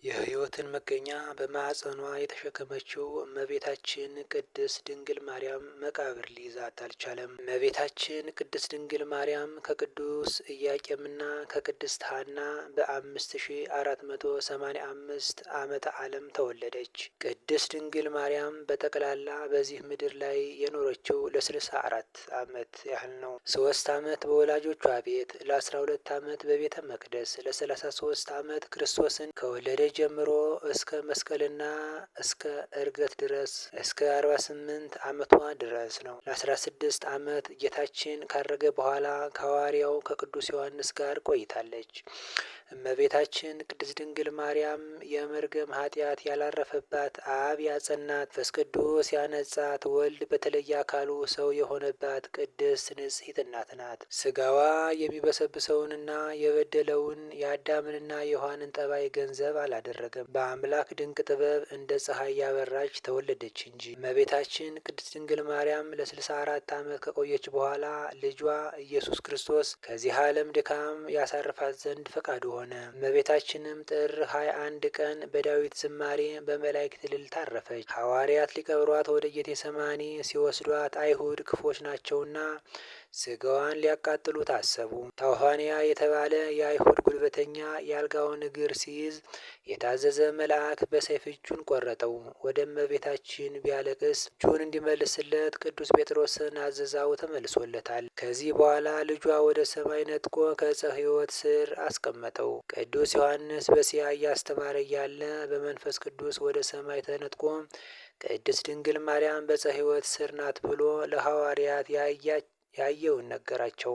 የሕይወትን መገኛ በማኅፀኗ የተሸከመችው እመቤታችን ቅድስት ድንግል ማርያም መቃብር ሊይዛት አልቻለም። እመቤታችን ቅድስት ድንግል ማርያም ከቅዱስ ኢያቄምና ከቅድስት ሐና በ5485 ዓመተ ዓለም ተወለደች። ቅድስት ድንግል ማርያም በጠቅላላ በዚህ ምድር ላይ የኖረችው ለ64 ዓመት ያህል ነው። 3 ዓመት በወላጆቿ ቤት፣ ለ12 ዓመት በቤተ መቅደስ፣ ለ33 ዓመት ክርስቶስን ከወለደ ጀምሮ እስከ መስቀልና እስከ ዕርገት ድረስ እስከ 48 ዓመቷ ድረስ ነው። ለ16 ዓመት ጌታችን ካረገ በኋላ ከሐዋርያው ከቅዱስ ዮሐንስ ጋር ቆይታለች። እመቤታችን ቅድስት ድንግል ማርያም የመርገም ኃጢአት ያላረፈባት፣ አብ ያጸናት፣ መንፈስ ቅዱስ ያነጻት፣ ወልድ በተለየ አካሉ ሰው የሆነባት ቅድስት ንጽሕት እናት ናት። ሥጋዋ የሚበሰብሰውንና የበደለውን የአዳምንና የሔዋንን ጠባይ ገንዘብ አላደረገም። በአምላክ ድንቅ ጥበብ እንደ ፀሐይ ያበራች ተወለደች እንጂ። እመቤታችን ቅድስት ድንግል ማርያም ለ64 ዓመት ከቆየች በኋላ ልጇ ኢየሱስ ክርስቶስ ከዚህ ዓለም ድካም ያሳርፋት ዘንድ ፈቃዱ ሆነ። እመቤታችንም ጥር 21 ቀን በዳዊት ዝማሬ በመላእክት እልልታ አረፈች። ሐዋርያት ሊቀብሯት ወደ ጌቴሰማኒ ሲወስዷት አይሁድ ክፎች ናቸውና ሥጋዋን ሊያቃጥሉ ታሰቡ። ታውፋንያ የተባለ የአይሁድ ጉልበተኛ የአልጋውን እግር ሲይዝ የታዘዘ መልአክ በሰይፍ እጁን ቆረጠው። ወደ እመቤታችን ቢያለቅስ እጁን እንዲመልስለት ቅዱስ ጴጥሮስን አዘዛው፣ ተመልሶለታል። ከዚህ በኋላ ልጇ ወደ ሰማይ ነጥቆ ከዕፀ ሕይወት ስር አስቀመጠው። ቅዱስ ዮሐንስ በእስያ እያስተማረ እያለ በመንፈስ ቅዱስ ወደ ሰማይ ተነጥቆ ቅድስት ድንግል ማርያም በዕፀ ሕይወት ስር ናት ብሎ ለሐዋርያት ያየውን ነገራቸው።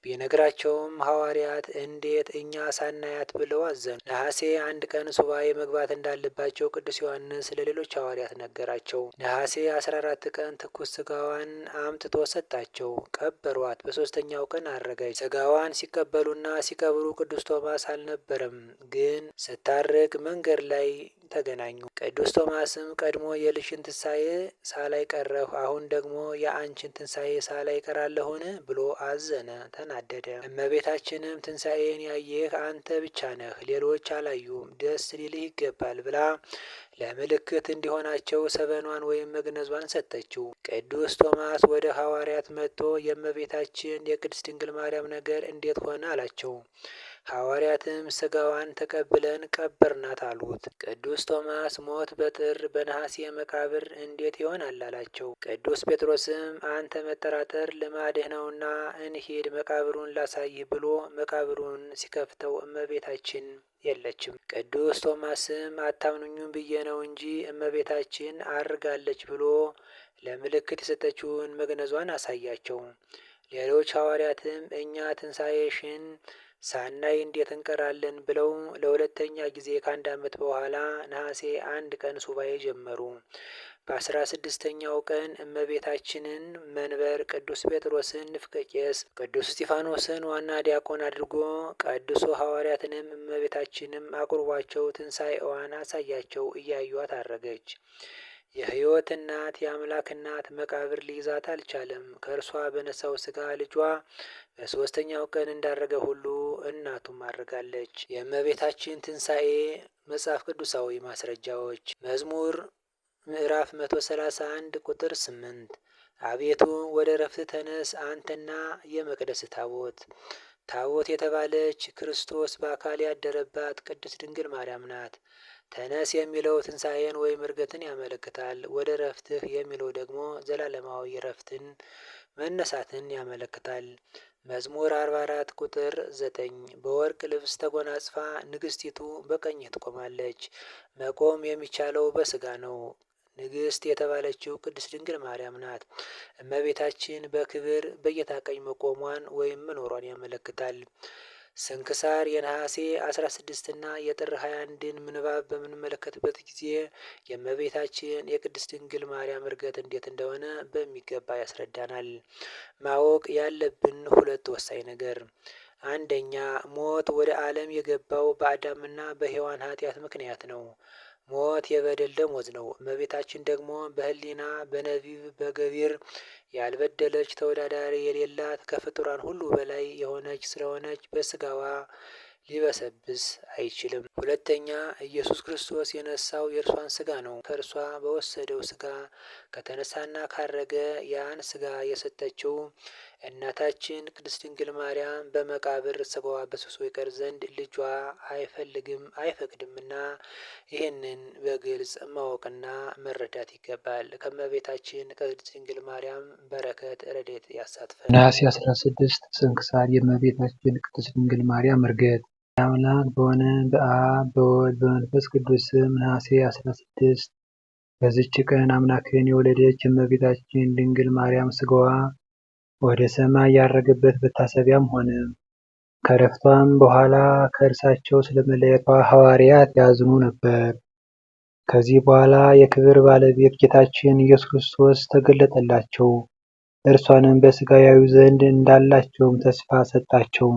ቢነግራቸውም ሐዋርያት እንዴት እኛ ሳናያት ብለው አዘኑ። ነሐሴ 1 ቀን ሱባኤ መግባት እንዳለባቸው ቅዱስ ዮሐንስ ለሌሎች ሐዋርያት ነገራቸው። ነሐሴ 14 ቀን ትኩስ ሥጋዋን አምጥቶ ሰጣቸው፣ ቀበሯት። በሦስተኛው ቀን አረገች። ሥጋዋን ሲቀበሉና ሲቀብሩ ቅዱስ ቶማስ አልነበረም፣ ግን ስታርግ መንገድ ላይ ተገናኙ። ቅዱስ ቶማስም ቀድሞ የልጅሽን ትንሣኤ ሳላይ ቀረሁ፣ አሁን ደግሞ የአንቺን ትንሣኤ ሳላይ ቀራለሁን ብሎ አዘነ፣ ተናደደ። እመቤታችንም ትንሣኤን ያየህ አንተ ብቻ ነህ፣ ሌሎች አላዩም፣ ደስ ሊልህ ይገባል ብላ ለምልክት እንዲሆናቸው ሰበኗን ወይም መግነዟን ሰጠችው። ቅዱስ ቶማስ ወደ ሐዋርያት መጥቶ የእመቤታችን የቅድስት ድንግል ማርያም ነገር እንዴት ሆነ አላቸው። ሐዋርያትም ሥጋዋን ተቀብለን ቀበርናት አሉት። ቅዱስ ቶማስ ሞት በጥር በነሐሴ መቃብር እንዴት ይሆናል አላቸው። ቅዱስ ጴጥሮስም አንተ መጠራጠር ልማድህ ነውና እንሂድ መቃብሩን ላሳይህ ብሎ መቃብሩን ሲከፍተው እመቤታችን የለችም። ቅዱስ ቶማስም አታምኑኝም ብዬ ነው እንጂ እመቤታችን አርጋለች ብሎ ለምልክት የሰጠችውን መግነዟን አሳያቸው። ሌሎች ሐዋርያትም እኛ ትንሣኤሽን ሳናይ እንዴት እንቀራለን ብለው ለሁለተኛ ጊዜ ከ1 ዓመት በኋላ ነሐሴ 1 ቀን ሱባኤ ጀመሩ። በ16ኛው ቀን እመቤታችንን መንበር ቅዱስ ጴጥሮስን ንፍቀ ቄስ፣ ቅዱስ እስጢፋኖስን ዋና ዲያቆን አድርጎ ቀድሶ ሐዋርያትንም እመቤታችንም አቁርቧቸው ትንሣኤዋን አሳያቸው። እያዩት አረገች። የሕይወት እናት የአምላክ እናት መቃብር ሊይዛት አልቻለም። ከእርሷ በነሳው ሥጋ ልጇ በሦስተኛው ቀን እንዳረገ ሁሉ እናቱም አድርጋለች። የእመቤታችን ትንሣኤ መጽሐፍ ቅዱሳዊ ማስረጃዎች። መዝሙር ምዕራፍ 131 ቁጥር 8 አቤቱ ወደ ረፍት ተነስ አንተና የመቅደስ ታቦት። ታቦት የተባለች ክርስቶስ በአካል ያደረባት ቅድስት ድንግል ማርያም ናት። ተነስ የሚለው ትንሣኤን ወይም ዕርገትን ያመለክታል። ወደ ረፍትህ የሚለው ደግሞ ዘላለማዊ ረፍትን መነሳትን ያመለክታል። መዝሙር 44 ቁጥር 9 በወርቅ ልብስ ተጎናጽፋ ንግሥቲቱ በቀኝህ ትቆማለች። መቆም የሚቻለው በሥጋ ነው። ንግሥት የተባለችው ቅድስት ድንግል ማርያም ናት። እመቤታችን በክብር በጌታ ቀኝ መቆሟን ወይም መኖሯን ያመለክታል። ስንክሳር የነሐሴ 16ና የጥር 21ን ምንባብ በምንመለከትበት ጊዜ የእመቤታችን የቅድስት ድንግል ማርያም ዕርገት እንዴት እንደሆነ በሚገባ ያስረዳናል። ማወቅ ያለብን 2 ወሳኝ ነገር፣ አንደኛ ሞት ወደ ዓለም የገባው በአዳምና በሔዋን ኃጢአት ምክንያት ነው። ሞት የበደል ደሞዝ ነው። እመቤታችን ደግሞ በሕሊና በነቢብ በገቢር ያልበደለች ተወዳዳሪ የሌላት ከፍጡራን ሁሉ በላይ የሆነች ስለሆነች በሥጋዋ ሊበሰብስ አይችልም። ሁለተኛ ኢየሱስ ክርስቶስ የነሳው የእርሷን ስጋ ነው። ከእርሷ በወሰደው ስጋ ከተነሳና ካረገ ያን ስጋ የሰጠችው እናታችን ቅድስት ድንግል ማርያም በመቃብር ስጋዋ በስብሶ ይቀር ዘንድ ልጇ አይፈቅድምና ይህንን በግልጽ ማወቅና መረዳት ይገባል። ከእመቤታችን ከቅድስት ድንግል ማርያም በረከት ረድኤት ያሳትፈን። ነሐሴ 16 ስንክሳር የእመቤታችን ቅድስት ድንግል ማርያም ዕርገት። አምላክ በሆነ በአብ በወልድ በመንፈስ ቅዱስ ስም ነሐሴ 16 በዚች ቀን አምላክን የወለደች የእመቤታችን ድንግል ማርያም ስጋዋ ወደ ሰማይ ያረገበት መታሰቢያም ሆነ። ከዕረፍቷም በኋላ ከእርሳቸው ስለመለየቷ ሐዋርያት ያዝኑ ነበር። ከዚህ በኋላ የክብር ባለቤት ጌታችን ኢየሱስ ክርስቶስ ተገለጠላቸው። እርሷንም በሥጋ ያዩ ዘንድ እንዳላቸውም ተስፋ ሰጣቸው።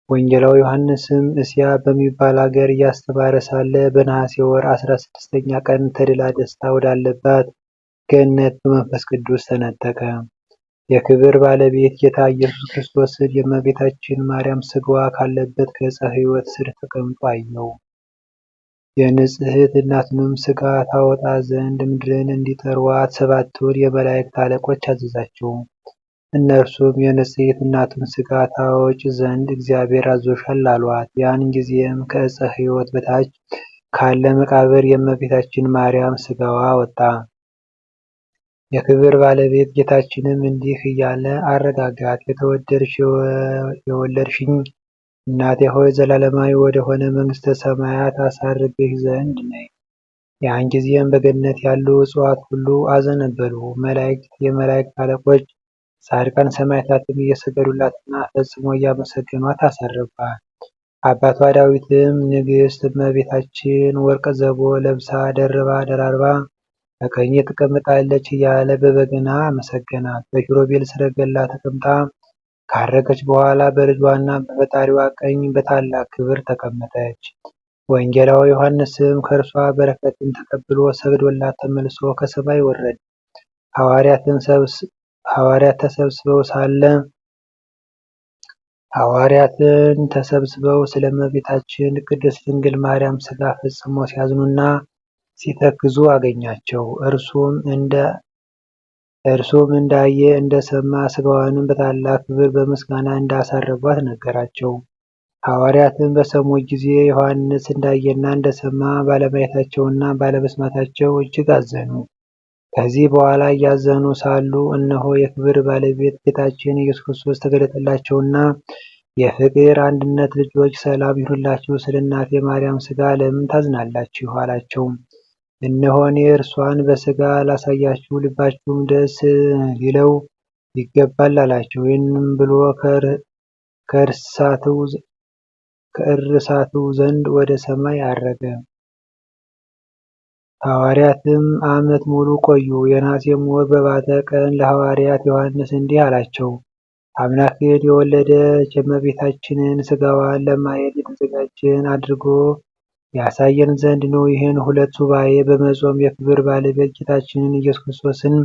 ወንጌላዊ ዮሐንስም እስያ በሚባል አገር እያስተማረ ሳለ በነሐሴ ወር 16ኛ ቀን ተድላ ደስታ ወዳለባት ገነት በመንፈስ ቅዱስ ተነጠቀ። የክብር ባለቤት ጌታ ኢየሱስ ክርስቶስን የእመቤታችን ማርያም ሥጋዋ ካለበት ከዕፀ ሕይወት ስር ተቀምጦ አየው። የንጽሕት እናቱንም ሥጋ ታወጣ ዘንድ ምድርን እንዲጠርዋት 7ቱን የመላእክት አለቆች አዘዛቸው። እነርሱም የንጽሕት እናቱን ሥጋ ታወጭ ዘንድ እግዚአብሔር አዞሻል አሏት። ያን ጊዜም ከዕፀ ሕይወት በታች ካለ መቃብር የእመቤታችን ማርያም ሥጋዋ ወጣ። የክብር ባለቤት ጌታችንም እንዲህ እያለ አረጋጋት። የተወደድሽ የወለድሽኝ እናቴ ሆይ ዘላለማዊ ወደሆነ መንግሥተ ሰማያት አሳርግሽ ዘንድ ነይ። ያን ጊዜም በገነት ያሉ እጽዋት ሁሉ አዘነበሉ። መላእክት፣ የመላእክት አለቆች፣ ጻድቃን ሰማዕታትም እየሰገዱላትና ፈጽሞ እያመሰገኗት አሳረጓት። አባቷ ዳዊትም ንግሥት እመቤታችን ወርቀ ዘቦ ለብሳ ደራርባ በቀኜ ትቀመጣለች እያለ በበገና አመሰገናት። በኪሩቤል ሰረገላ ተቀምጣ ካረገች በኋላ በልጇና በፈጣሪዋ ቀኝ በታላቅ ክብር ተቀመጠች። ወንጌላዊ ዮሐንስም ከእርሷ በረከትን ተቀብሎ ሰግዶላት ተመልሶ ከሰማይ ወረደ። ሐዋርያትን ተሰብስበው ስለ እመቤታችን ቅድስት ድንግል ማርያም ሥጋ ፈጽሞ ሲያዝኑና ሲተክዙ አገኛቸው። እርሱም እንዳየ እንደሰማ ሥጋዋንም በታላቅ ክብር በምስጋና እንዳሳረጓት ነገራቸው። ሐዋርያትም በሰሙት ጊዜ ዮሐንስ እንዳየና እንደሰማ ባለማየታቸውና ባለመስማታቸው እጅግ አዘኑ። ከዚህ በኋላ እያዘኑ ሳሉ እነሆ የክብር ባለቤት ጌታችን ኢየሱስ ክርስቶስ ተገለጠላቸውና የፍቅር አንድነት ልጆች ሰላም ይሁንላችሁ፣ ስለ እናቴ ማርያም ሥጋ ለምን ታዝናላችሁ? አላቸው። እነሆ እኔ እርሷን በሥጋ ላሳያችሁ፣ ልባችሁም ደስ ሊለው ይገባል አላቸው። ይህንም ብሎ ከእርሳቱ ዘንድ ወደ ሰማይ አረገ። ሐዋርያትም ዓመት ሙሉ ቆዩ። የነሐሴም ወር በባተ ቀን ለሐዋርያት ዮሐንስ እንዲህ አላቸው። አምላክን የወለደች የእመቤታችንን ሥጋዋን ለማየት የተዘጋጀን አድርጎ ያሳየን ዘንድ ነው። ይህን 2 ሱባዔ በመጾም የክብር ባለቤት ጌታችንን ኢየሱስ ክርስቶስን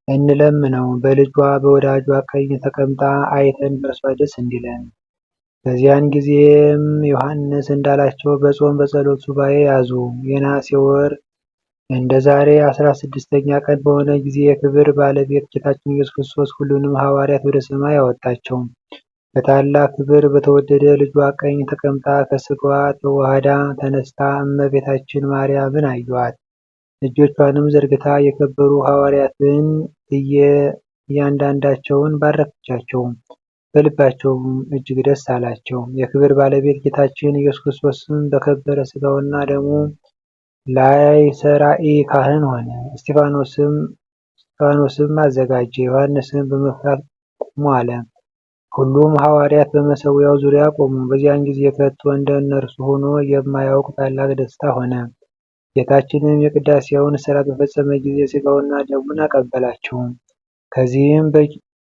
እንለምነው። በልጇ በወዳጇ ቀኝ ተቀምጣ አይተን በእርሷ ደስ እንዲለን። በዚያን ጊዜም ዮሐንስ እንዳላቸው በጾም በጸሎት ሱባዔ ያዙ። የነሐሴ ወር እንደ ዛሬ 16ኛ ቀን በሆነ ጊዜ የክብር ባለቤት ጌታችን ኢየሱስ ክርስቶስ ሁሉንም ሐዋርያት ወደ ሰማይ አወጣቸው። በታላቅ ክብር በተወደደ ልጇ ቀኝ ተቀምጣ ከሥጋዋ ተዋህዳ ተነስታ እመቤታችን ማርያምን አዩአት። እጆቿንም ዘርግታ የከበሩ ሐዋርያትን እያንዳንዳቸውን ባረከቻቸው። በልባቸውም እጅግ ደስ አላቸው። የክብር ባለቤት ጌታችን ኢየሱስ ክርስቶስም በከበረ ሥጋውና ደሙ ላይ ሰራኢ ካህን ሆነ። እስጢፋኖስም አዘጋጀ። ዮሐንስም በመፍራት ቁሙ አለ። ሁሉም ሐዋርያት በመሠዊያው ዙሪያ ቆሙ። በዚያን ጊዜ ከቶ እንደ እነርሱ ሆኖ የማያውቅ ታላቅ ደስታ ሆነ። ጌታችንም የቅዳሴውን ሥርዓት በፈጸመ ጊዜ ሥጋውና ደሙን አቀበላቸው።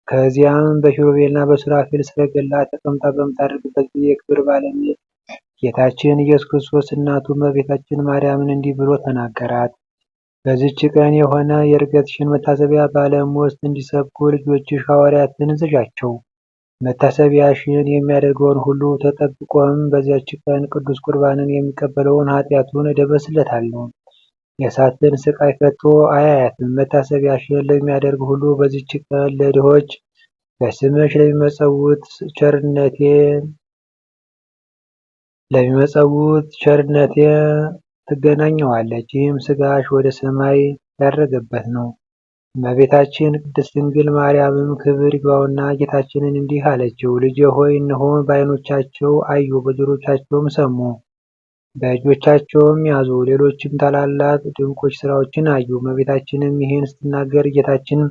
ከዚያም በኪሩቤልና በሱራፌል ሰረገላ ተቀምጣ በምታደርግበት ጊዜ የክብር ባለቤት ጌታችን ኢየሱስ ክርስቶስ እናቱ እመቤታችን ማርያምን እንዲህ ብሎ ተናገራት። በዚች ቀን የሆነ የዕርገትሽን መታሰቢያ በዓለም ውስጥ እንዲሰብኩ ልጆችሽ ሐዋርያትን እዘዣቸው። መታሰቢያሽን የሚያደርገውን ሁሉ ተጠብቆም በዚያች ቀን ቅዱስ ቁርባንን የሚቀበለውን ኃጢአቱን እደመስስለታለሁ። የእሳትን ስቃይ ከቶ አያያትም። መታሰቢያሽን ለሚያደርግ ሁሉ በዚች ቀን ለድሆች በስምሽ ለሚመጸውት ቸርነቴ ትገናኘዋለች። ይህም ሥጋሽ ወደ ሰማይ ያረገበት ነው። እመቤታችን ቅድስት ድንግል ማርያምም ክብር ይግባውና ጌታችንን እንዲህ አለችው፣ ልጄ ሆይ እነሆ በዓይኖቻቸው አዩ፣ በጆሮቻቸውም ሰሙ፣ በእጆቻቸውም ያዙ፣ ሌሎችም ታላላቅ ድንቆች ሥራዎችን አዩ። እመቤታችንም ይህን ስትናገር ጌታችን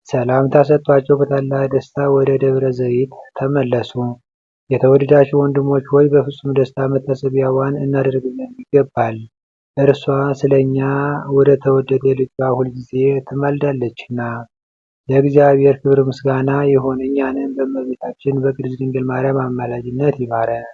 ሰላምታ ሰጥቷቸው በታላቅ ደስታ ወደ ደብረ ዘይት ተመለሱ። የተወደዳችሁ ወንድሞች ሆይ በፍጹም ደስታ መታሰቢያዋን እናደርግልን ይገባል። እርሷ ስለ እኛ ወደ ተወደደ ልጇ ሁልጊዜ ትማልዳለችና። ለእግዚአብሔር ክብር ምስጋና ይሁን። እኛንም በእመቤታችን በቅድስት ድንግል ማርያም አማላጅነት ይማረን።